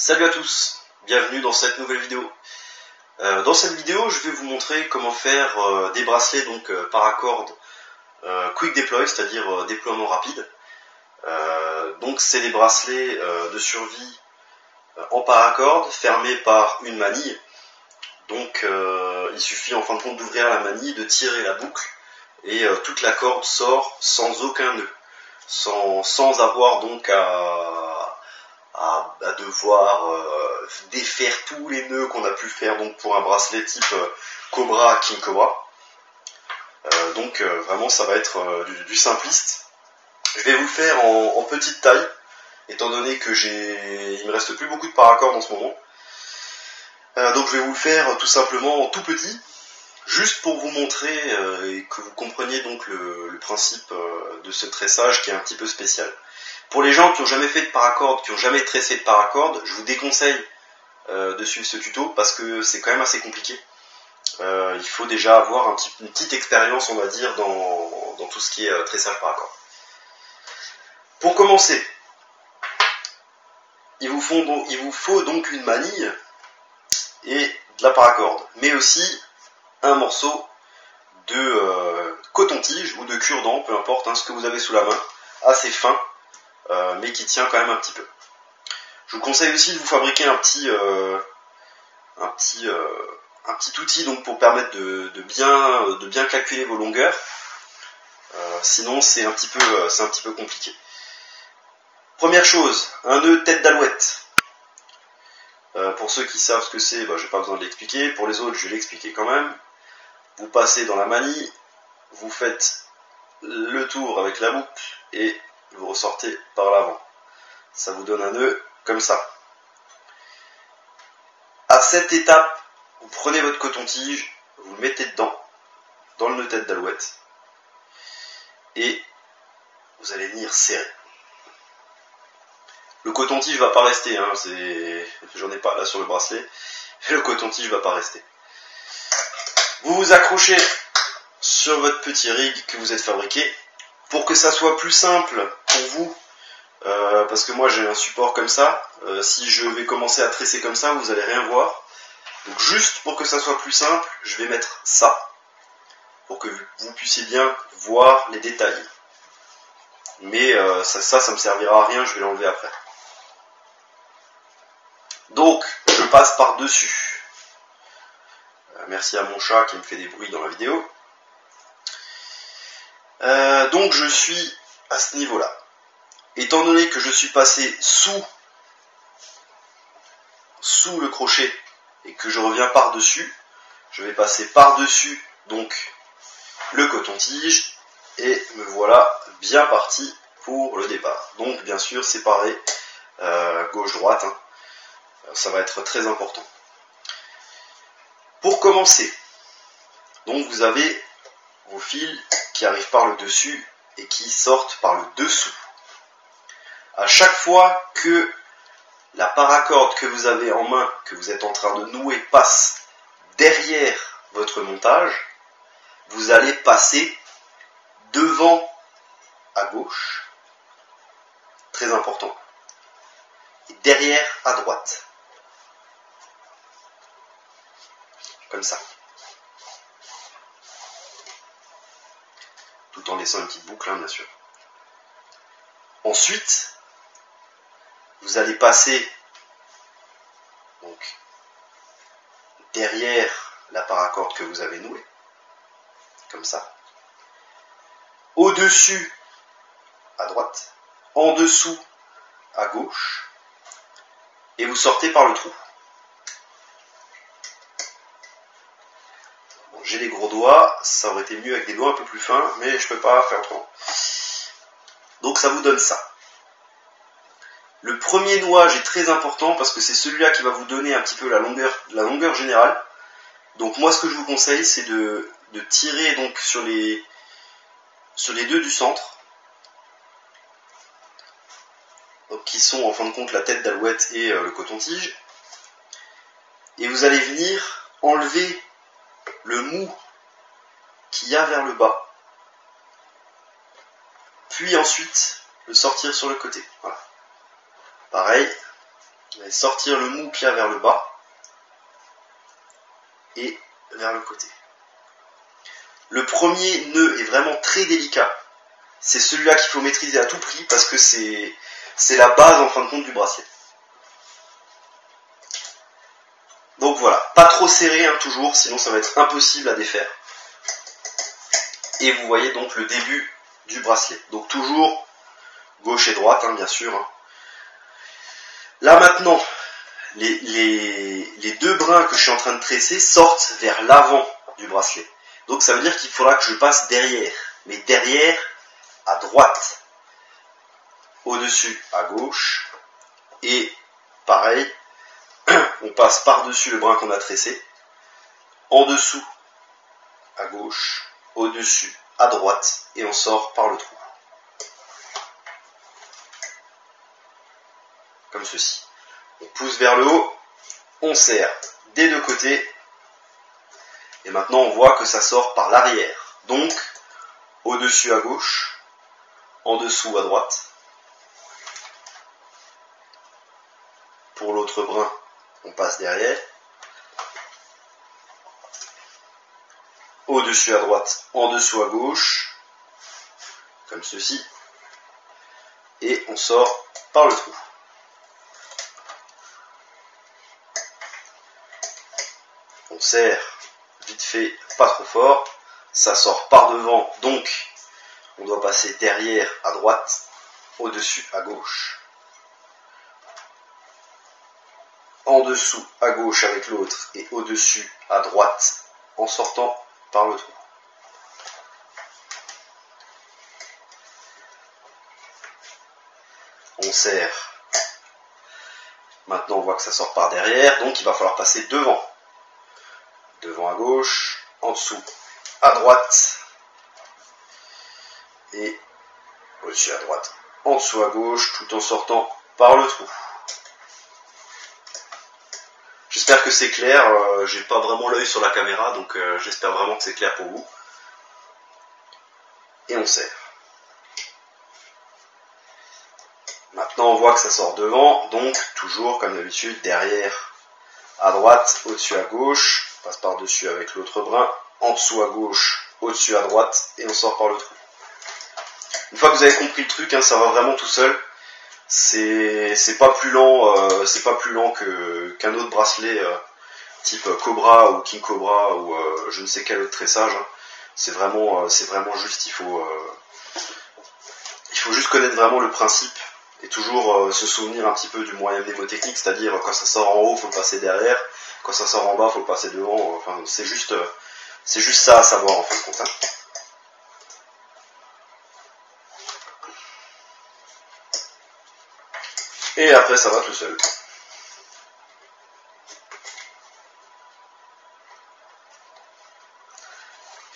Salut à tous, bienvenue dans cette nouvelle vidéo. Dans cette vidéo, je vais vous montrer comment faire des bracelets paracorde quick deploy, c'est-à-dire déploiement rapide. Donc c'est des bracelets de survie en paracorde fermés par une manille. Donc il suffit en fin de compte d'ouvrir la manille, de tirer la boucle et toute la corde sort sans aucun nœud, sans avoir donc à devoir défaire tous les nœuds qu'on a pu faire donc pour un bracelet type Cobra King Cobra. Vraiment ça va être du simpliste. Je vais vous le faire en petite taille, étant donné que il me reste plus beaucoup de paracordes en ce moment. Donc je vais vous le faire tout simplement en tout petit, juste pour vous montrer et que vous compreniez donc le principe de ce tressage qui est un petit peu spécial. Pour les gens qui n'ont jamais fait de paracorde, qui n'ont jamais tressé de paracorde, je vous déconseille de suivre ce tuto parce que c'est quand même assez compliqué. Il faut déjà avoir une petite expérience, on va dire, dans tout ce qui est tressage paracorde. Pour commencer, il vous faut donc une manille et de la paracorde, mais aussi un morceau de coton-tige ou de cure-dent, peu importe ce que vous avez sous la main, assez fin, mais qui tient quand même un petit peu. Je vous conseille aussi de vous fabriquer un petit outil donc pour permettre de bien calculer vos longueurs. Sinon c'est un petit peu compliqué. Première chose, un nœud tête d'alouette. Pour ceux qui savent ce que c'est, j'ai pas besoin de l'expliquer. Pour les autres, je vais l'expliquer quand même. Vous passez dans la manille, vous faites le tour avec la boucle et vous ressortez par l'avant. Ça vous donne un nœud comme ça. À cette étape, vous prenez votre coton-tige, vous le mettez dedans, dans le nœud tête d'alouette, et vous allez venir serrer. Le coton-tige va pas rester, j'en ai pas là sur le bracelet, le coton-tige va pas rester. Vous vous accrochez sur votre petit rig que vous êtes fabriqué, pour que ça soit plus simple pour vous, parce que moi j'ai un support comme ça, si je vais commencer à tresser comme ça, vous allez rien voir. Donc juste pour que ça soit plus simple, je vais mettre ça, pour que vous puissiez bien voir les détails. Mais ça me servira à rien, je vais l'enlever après. Donc, je passe par-dessus. Merci à mon chat qui me fait des bruits dans la vidéo. Donc je suis à ce niveau-là. Étant donné que je suis passé sous le crochet et que je reviens par-dessus, je vais passer par-dessus donc le coton-tige et me voilà bien parti pour le départ. Donc bien sûr séparé gauche-droite, ça va être très important. Pour commencer, donc vous avez vos fils qui arrivent par le dessus et qui sortent par le dessous. À chaque fois que la paracorde que vous avez en main, que vous êtes en train de nouer, passe derrière votre montage, vous allez passer devant à gauche, très important, et derrière à droite. Comme ça. Tout en laissant une petite boucle, bien sûr. Ensuite, vous allez passer donc derrière la paracorde que vous avez nouée, comme ça. Au-dessus, à droite. En dessous, à gauche. Et vous sortez par le trou. Bon, j'ai les gros doigts, ça aurait été mieux avec des doigts un peu plus fins, mais je ne peux pas faire autrement. Donc ça vous donne ça. Le premier nouage est très important parce que c'est celui-là qui va vous donner un petit peu la longueur générale. Donc moi ce que je vous conseille c'est de tirer donc sur les deux du centre, donc qui sont en fin de compte la tête d'alouette et le coton-tige. Et vous allez venir enlever le mou qu'il y a vers le bas. Puis ensuite le sortir sur le côté. Voilà. Pareil, Vous allez sortir le mou qu'il y a vers le bas et vers le côté. Le premier nœud est vraiment très délicat. C'est celui-là qu'il faut maîtriser à tout prix parce que c'est la base en fin de compte du bracelet. Donc voilà, pas trop serré hein, toujours, sinon ça va être impossible à défaire. Et vous voyez donc le début du bracelet. Donc toujours gauche et droite, hein, bien sûr. Hein. Là maintenant, les deux brins que je suis en train de tresser sortent vers l'avant du bracelet. Donc ça veut dire qu'il faudra que je passe derrière. Mais derrière, à droite. Au-dessus, à gauche. Et pareil, on passe par-dessus le brin qu'on a tressé. En dessous, à gauche. Au-dessus, à droite. Et on sort par le trou. Comme ceci. On pousse vers le haut, on serre des deux côtés, et maintenant on voit que ça sort par l'arrière. Donc, au-dessus à gauche, en dessous à droite. Pour l'autre brin, on passe derrière. Au-dessus à droite, en dessous à gauche, comme ceci, et on sort par le trou. On serre vite fait, pas trop fort, ça sort par devant, donc on doit passer derrière à droite, au-dessus à gauche, en dessous à gauche avec l'autre et au-dessus à droite en sortant par le trou. On serre. Maintenant on voit que ça sort par derrière, donc il va falloir passer devant. Devant à gauche, en dessous à droite, et au-dessus à droite, en dessous à gauche, tout en sortant par le trou. J'espère que c'est clair, j'ai pas vraiment l'œil sur la caméra, donc j'espère vraiment que c'est clair pour vous. Et on serre. Maintenant on voit que ça sort devant, donc toujours comme d'habitude, derrière à droite, au-dessus à gauche, on passe par-dessus avec l'autre brin, en dessous à gauche, au-dessus à droite, et on sort par le trou. Une fois que vous avez compris le truc, hein, ça va vraiment tout seul. C'est pas plus lent, qu'un autre bracelet type Cobra ou King Cobra ou je ne sais quel autre tressage. Hein. C'est vraiment juste, il faut juste connaître vraiment le principe et toujours se souvenir un petit peu du moyen mnémotechnique, c'est-à-dire quand ça sort en haut, faut le passer derrière. Quand ça sort en bas, faut le passer devant. Enfin, c'est juste ça à savoir en fin de compte. Hein. Et après, ça va tout seul.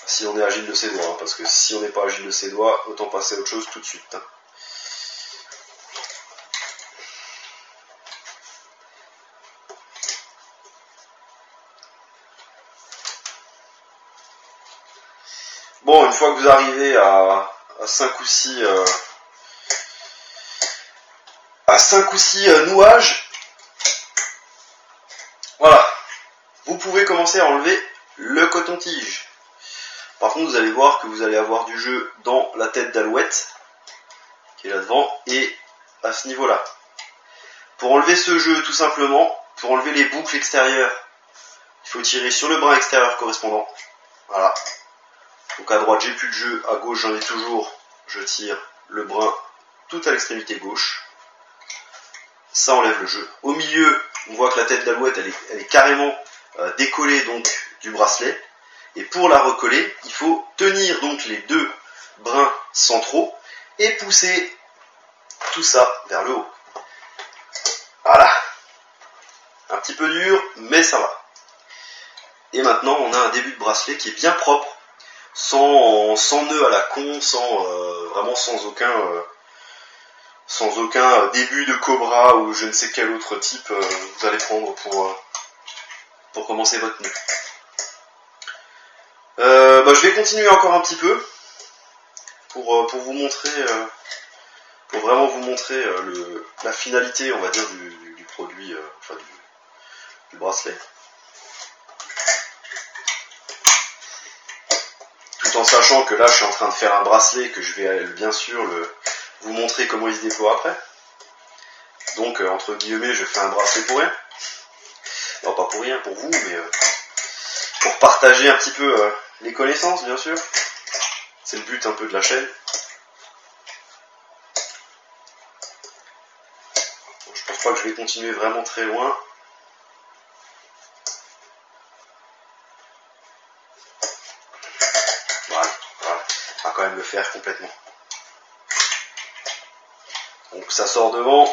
Si on est agile de ses doigts, hein, parce que si on n'est pas agile de ses doigts, autant passer à autre chose tout de suite. Hein. Bon, une fois que vous arrivez à 5 ou 6 nouages, voilà, vous pouvez commencer à enlever le coton-tige. Par contre, vous allez voir que vous allez avoir du jeu dans la tête d'alouette, qui est là devant, et à ce niveau-là. Pour enlever ce jeu, tout simplement, pour enlever les boucles extérieures, il faut tirer sur le brin extérieur correspondant. Voilà. Donc à droite, j'ai plus de jeu, à gauche, j'en ai toujours. Je tire le brin tout à l'extrémité gauche. Ça enlève le jeu. Au milieu, on voit que la tête d'alouette, elle est carrément décollée donc du bracelet. Et pour la recoller, il faut tenir donc les deux brins centraux et pousser tout ça vers le haut. Voilà. Un petit peu dur, mais ça va. Et maintenant, on a un début de bracelet qui est bien propre, sans nœud à la con, sans aucun début de Cobra ou je ne sais quel autre type vous allez prendre pour commencer votre nœud. Je vais continuer encore un petit peu pour vous montrer, pour vraiment vous montrer la finalité, on va dire, du produit l'aiguille, enfin du bracelet. Tout en sachant que là je suis en train de faire un bracelet que je vais bien sûr vous montrer comment il se déploie après. Donc entre guillemets je fais un bracelet pour rien. Non, pas pour rien, pour vous, mais pour partager un petit peu les connaissances, bien sûr. C'est le but un peu de la chaîne. Je pense pas que je vais continuer vraiment très loin. Voilà. On va quand même le faire complètement. Donc ça sort devant,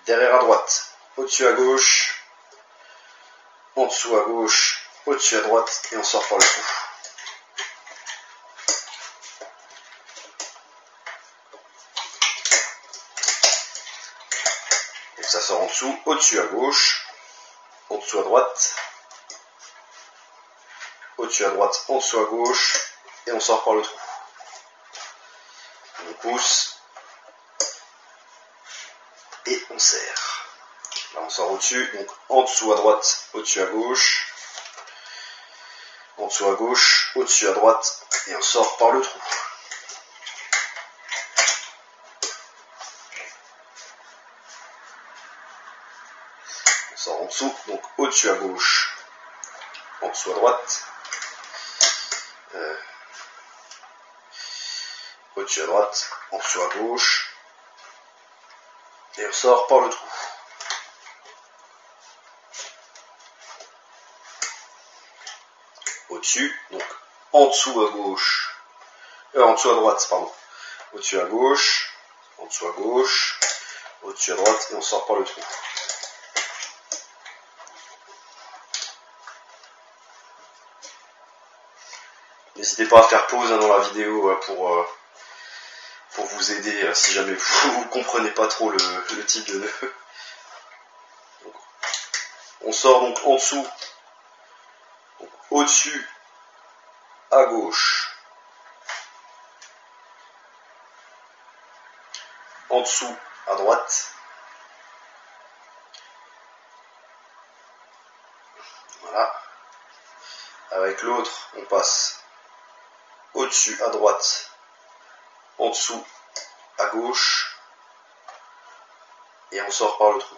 derrière à droite, au-dessus à gauche, en dessous à gauche, au-dessus à droite, et on sort par le trou. Donc ça sort en dessous, au-dessus à gauche, en dessous à droite, au-dessus à droite, en dessous à gauche, et on sort par le trou. On pousse, et on serre. Là on sort au-dessus, donc en dessous à droite, au-dessus à gauche, en dessous à gauche, au-dessus à droite, et on sort par le trou. On sort en dessous, donc au-dessus à gauche, en dessous à droite, au-dessus à droite, en dessous à gauche, et on sort par le trou. Au-dessus, donc en dessous à gauche, en dessous à droite, pardon, au-dessus à gauche, en dessous à gauche, au-dessus à droite, et on sort par le trou. N'hésitez pas à faire pause dans la vidéo pour vous aider si jamais vous ne comprenez pas trop le type de nœud. Donc, on sort donc en dessous, au-dessus à gauche, en dessous à droite, voilà. Avec l'autre, on passe au-dessus à droite, en dessous à gauche, et on sort par le trou.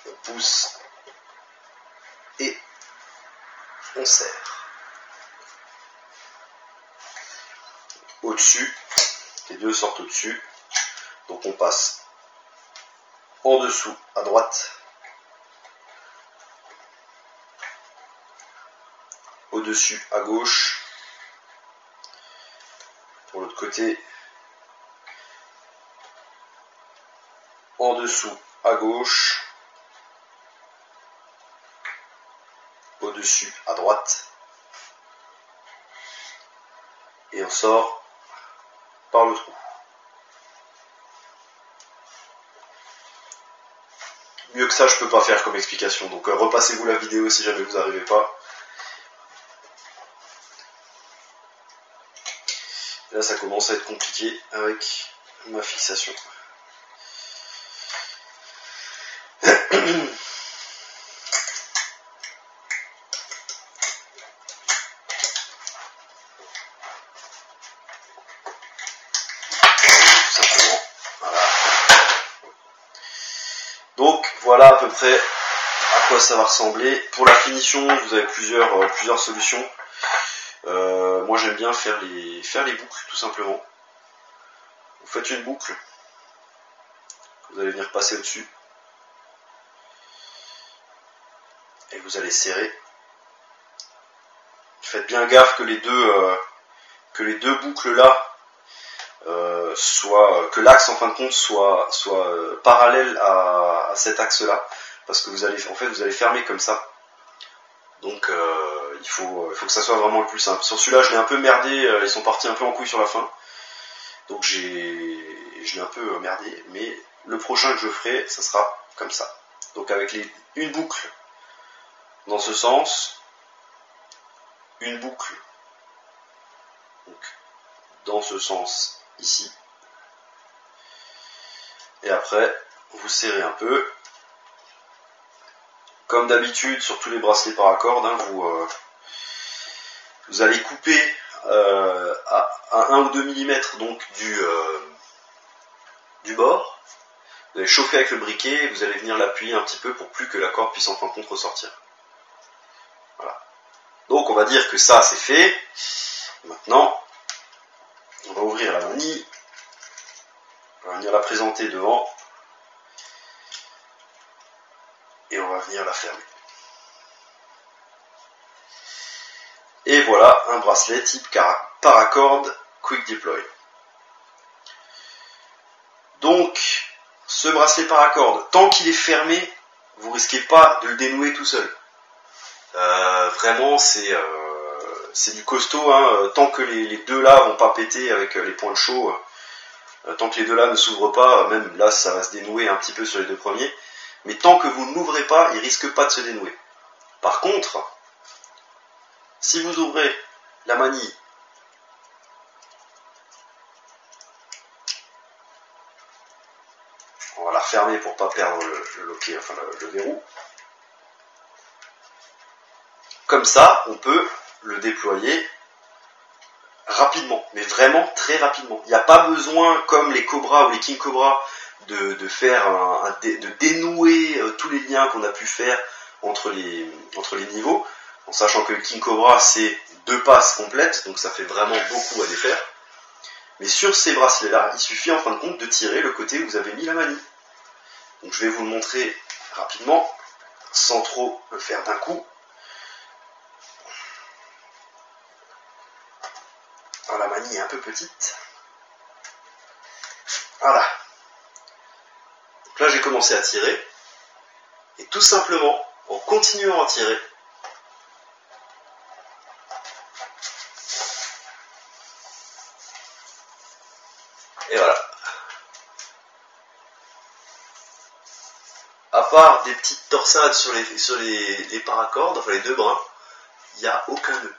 On pousse et on serre. Au-dessus, les deux sortent au-dessus, donc on passe en dessous à droite, au-dessus à gauche, pour l'autre côté, en dessous à gauche, au-dessus à droite, et on sort par le trou. Mieux que ça, je peux pas faire comme explication, donc repassez-vous la vidéo si jamais vous n'arrivez pas. Et là, ça commence à être compliqué avec ma fixation. Donc voilà à peu près à quoi ça va ressembler. Pour la finition, vous avez plusieurs solutions. Moi j'aime bien faire les boucles tout simplement. Vous faites une boucle, vous allez venir passer au-dessus. Et vous allez serrer. Faites bien gaffe que les deux boucles là que l'axe en fin de compte soit parallèle à cet axe là, parce que vous allez fermer comme ça. Donc il faut que ça soit vraiment le plus simple. Sur celui-là je l'ai un peu merdé, ils sont partis un peu en couille sur la fin, donc je l'ai un peu merdé, mais le prochain que je ferai ça sera comme ça. Donc avec une boucle dans ce sens, une boucle donc dans ce sens ici. Et après, vous serrez un peu. Comme d'habitude sur tous les bracelets paracorde, hein, vous allez couper à 1 ou 2 mm donc du bord. Vous allez chauffer avec le briquet et vous allez venir l'appuyer un petit peu pour plus que la corde puisse en fin de compte ressortir. Voilà. Donc on va dire que ça c'est fait. Maintenant, on va ouvrir la manille. On va venir la présenter devant. Et on va venir la fermer. Et voilà un bracelet type paracorde Quick Deploy. Donc, ce bracelet paracorde, tant qu'il est fermé, vous risquez pas de le dénouer tout seul. Vraiment, c'est du costaud, hein. Tant que les deux là vont pas péter avec les points de chaud, tant que les deux là ne s'ouvrent pas, même là ça va se dénouer un petit peu sur les deux premiers. Mais tant que vous ne l'ouvrez pas, il risque pas de se dénouer. Par contre, si vous ouvrez la manille, on va la fermer pour ne pas perdre le loquet, enfin le verrou. Comme ça, on peut le déployer rapidement, mais vraiment très rapidement. Il n'y a pas besoin, comme les Cobra ou les King Cobra, de faire de dénouer tous les liens qu'on a pu faire entre les niveaux, en sachant que le King Cobra c'est 2 passes complètes, donc ça fait vraiment beaucoup à défaire. Mais sur ces bracelets là, il suffit en fin de compte de tirer le côté où vous avez mis la manille. Donc je vais vous le montrer rapidement, sans trop le faire d'un coup. Alors, la manille est un peu petite. Voilà. Donc là j'ai commencé à tirer, et tout simplement, en continuant à tirer, et voilà. À part des petites torsades sur les paracordes, enfin les deux brins, il n'y a aucun nœud.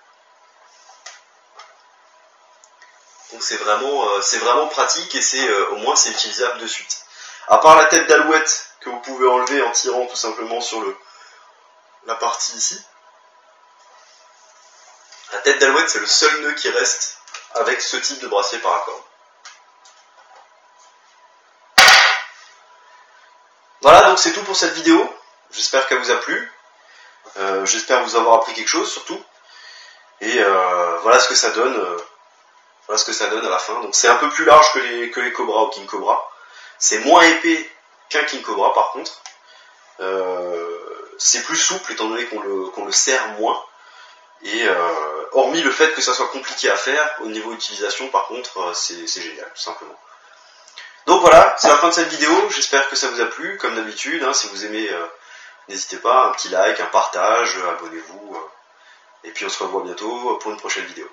Donc c'est vraiment pratique et au moins c'est utilisable de suite. À part la tête d'alouette que vous pouvez enlever en tirant tout simplement sur la partie ici. La tête d'alouette c'est le seul nœud qui reste avec ce type de bracelet paracorde. Voilà, donc c'est tout pour cette vidéo. J'espère qu'elle vous a plu. J'espère vous avoir appris quelque chose surtout. Et voilà ce que ça donne. Voilà ce que ça donne à la fin. Donc c'est un peu plus large que les Cobra ou King Cobra. C'est moins épais qu'un King Cobra par contre. C'est plus souple étant donné qu'on le serre moins. Et hormis le fait que ça soit compliqué à faire, au niveau utilisation par contre, c'est génial tout simplement. Donc voilà, c'est la fin de cette vidéo, j'espère que ça vous a plu, comme d'habitude, hein, si vous aimez, n'hésitez pas, un petit like, un partage, abonnez-vous, et puis on se revoit bientôt pour une prochaine vidéo.